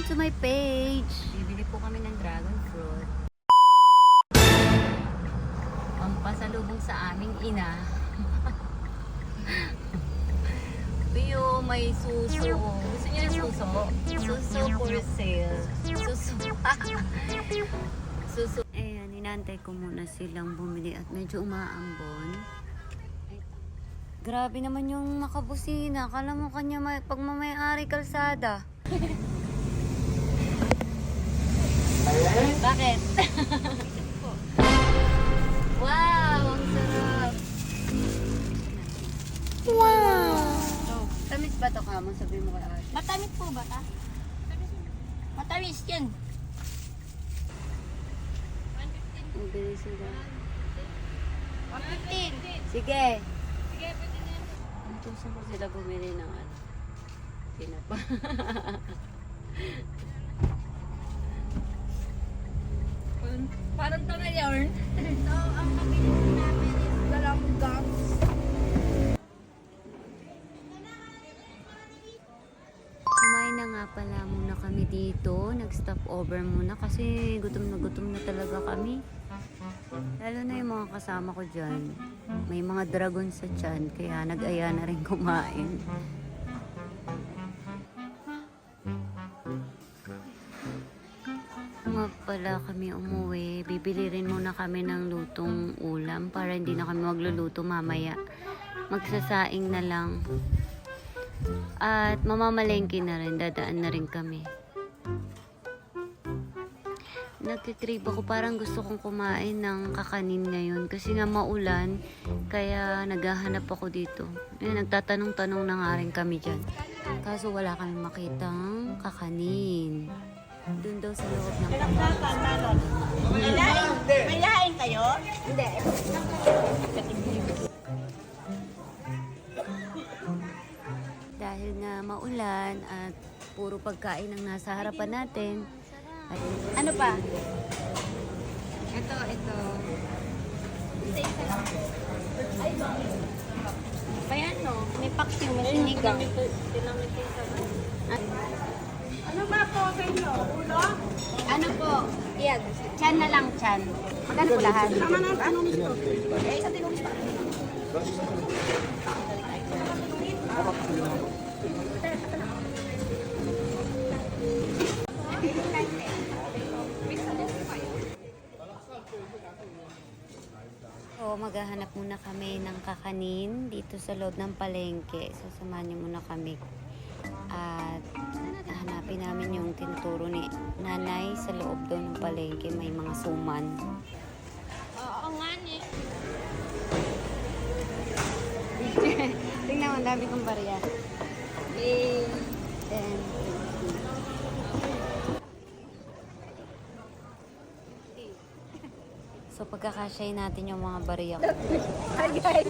to my page. Bibili po kami ng dragon fruit. Pampasalubong sa aming ina. Pio, may suso. Gusto niyo yung suso? Suso for sale. Suso. Suso. Ayan, inantay ko muna silang bumili at medyo umaambon. Grabe naman yung makabusina. Kala mo kanya pagmamayari kalsada. Bakit? Wow, ang sarap. Wow! Tamis ba ito ka mo? Sabi mo kay ate. Matamis po ba ta? Matamis yan. Mabili sila. 115. Sige. Sige, pwede na yan. Gusto ko sila bumili ng ano. Tinapa. Parang tanga yarn. So, ang pabili namin is dalawang gums. Kumain na nga pala muna kami dito. Nag-stop over muna kasi gutom na talaga kami. Lalo na yung mga kasama ko dyan. May mga dragon sa tiyan kaya nag-aya na rin kumain. Nga pala kami umuwi. Bibili rin muna kami ng lutong ulam para hindi na kami magluluto mamaya. Magsasaing na lang. At mamamalengke na rin. Dadaan na rin kami. Nagkikrave ako, parang gusto kong kumain ng kakanin ngayon kasi nga maulan, kaya naghahanap ako dito. Nagtatanong-tanong na nga rin kami dyan. Kaso wala kami makitang kakanin. Doon daw sa loob ng May laing kayo? Hindi. Dahil nga maulan at puro pagkain ang nasa harapan natin. Ano pa? Ito. Kaya no, may paksiw, may sinigang. Ano ba po sa inyo? Ulo? Ano po? Iyag. Chan na lang, chan. Magkano po lahat? Sama na, ano nito? Eh, sa tinong pa. So, maghahanap muna kami ng kakanin dito sa loob ng palengke. So, samahan niyo muna kami. At hanapin namin yung tinuturo ni nanay sa loob daw ng palengke. May mga suman. Oo nga ni. Tingnan mo, ang dami kong barya. Then, so, pagkakasyahin natin yung mga barya ko. Hi guys.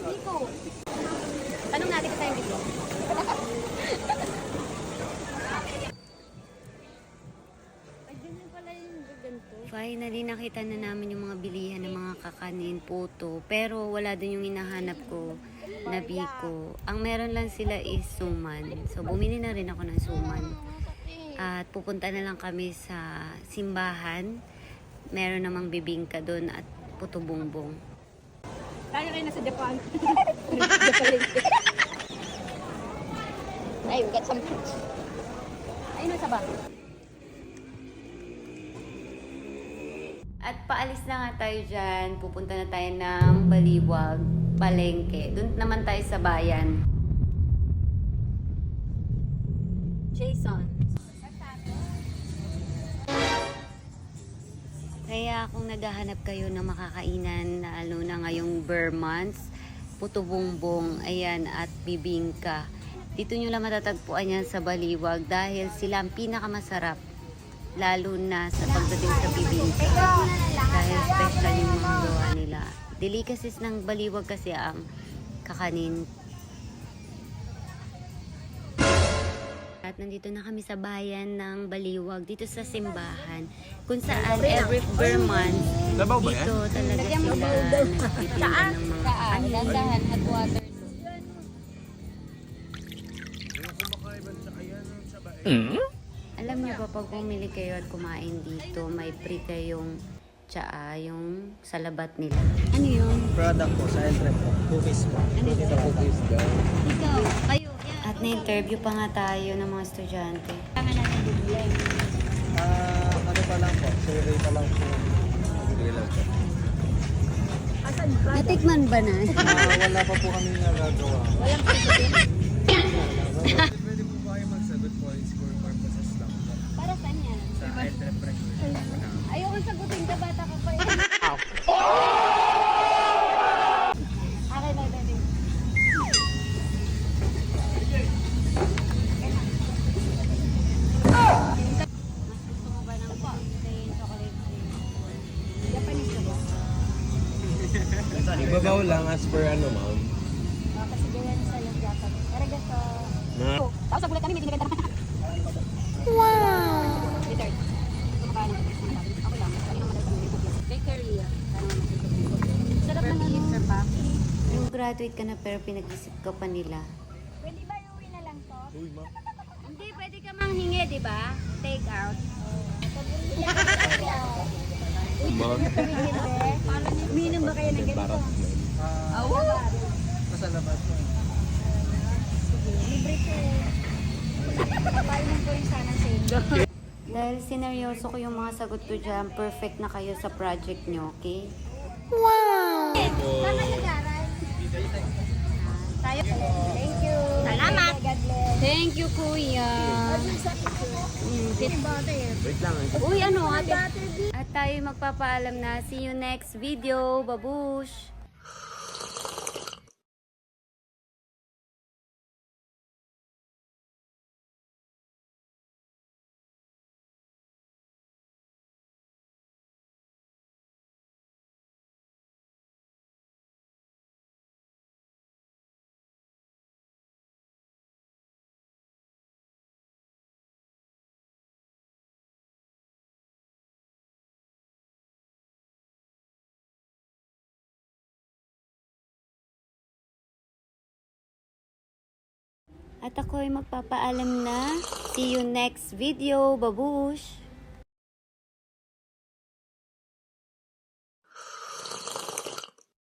Biko. Tanong natin kasi yung biko. Ay, ganyan pala yung ganito. Finally, nakita na namin yung mga bilihan ng mga kakanin, puto. Pero wala din yung hinahanap ko na biko. Ang meron lang sila is suman. So, bumili na rin ako ng suman. At pupunta na lang kami sa simbahan. Meron namang bibingka doon at puto bongbong. Tayo kayo nasa Japan. Ay, we got some fruits. Ay, nasa ba? At paalis na nga tayo dyan. Pupunta na tayo ng Baliwag, Palengke. Doon naman tayo sa bayan. Jason. Kaya kung naghahanap kayo ng makakainan, lalo na ngayong Burr months, puto bongbong, ayan, at bibingka. Dito nyo lang matatagpuan yan sa Baliwag dahil sila ang pinakamasarap. Lalo na sa pagdating sa bibingka. Dahil special yung mga gawa nila. Delicacies ng Baliwag kasi ang kakanin. At nandito na kami sa bayan ng Baliwag, dito sa simbahan. Kung saan every Burr month, dito talaga sila nagtitinda ng mga kakanin. Dandahan, hot water. Mm? Alam niyo ba, pag bumili kayo at kumain dito, may free kayong tsaa, yung salabat nila. Ano yun? Product po sa entry po. Cookies po. Ano yun? Cookies daw. Ikaw, kayo. At na-interview pa nga tayo ng mga estudyante. Kailangan natin bibili. Ano pa lang po? Survey pa lang po. Survey lang po. Asan yung product? Natikman ba na? Wala pa po kami nagagawa. Walang pagkain. Pwede po ba kayo magsagot po? Score purposes lang po. Para saan yan? Sa entrepreneur. Ayoko sagutin ka, bata ka pa eh. Okay, bye, baby. Mas gusto mo ba ng plain chocolate cream? Japanese ka ba? Ibabaw lang as per ano, ma'am. Kasi ganyan sa yung Japanese. Arigato. Na? Oh, tapos nagulat kami, may binibenta naman. Wow! Return. Kumakain ng ako lang. Kaya naman ang bakery. Sarap naman yung pa. Yung graduate ka na pero pinag-isip ka pa nila. Pwede ba iuwi na lang to? Uy, ma'am. Hindi, pwede ka manghingi, di ba? Take out. Ma'am. Uminom ba kayo ng ganito? Nasa labas po. Libre ko. Papainom ko rin sana sa inyo. Dahil sineryoso ko yung mga sagot ko dyan, perfect na kayo sa project nyo, okay? Saan kayo nag-aral? Tayo. Thank you. Salamat. God bless. Thank you, kuya. Wait lang. Uy, ano? At tayo magpapaalam na. See you next video. Babush! At ako ay magpapaalam na. See you next video. Babush!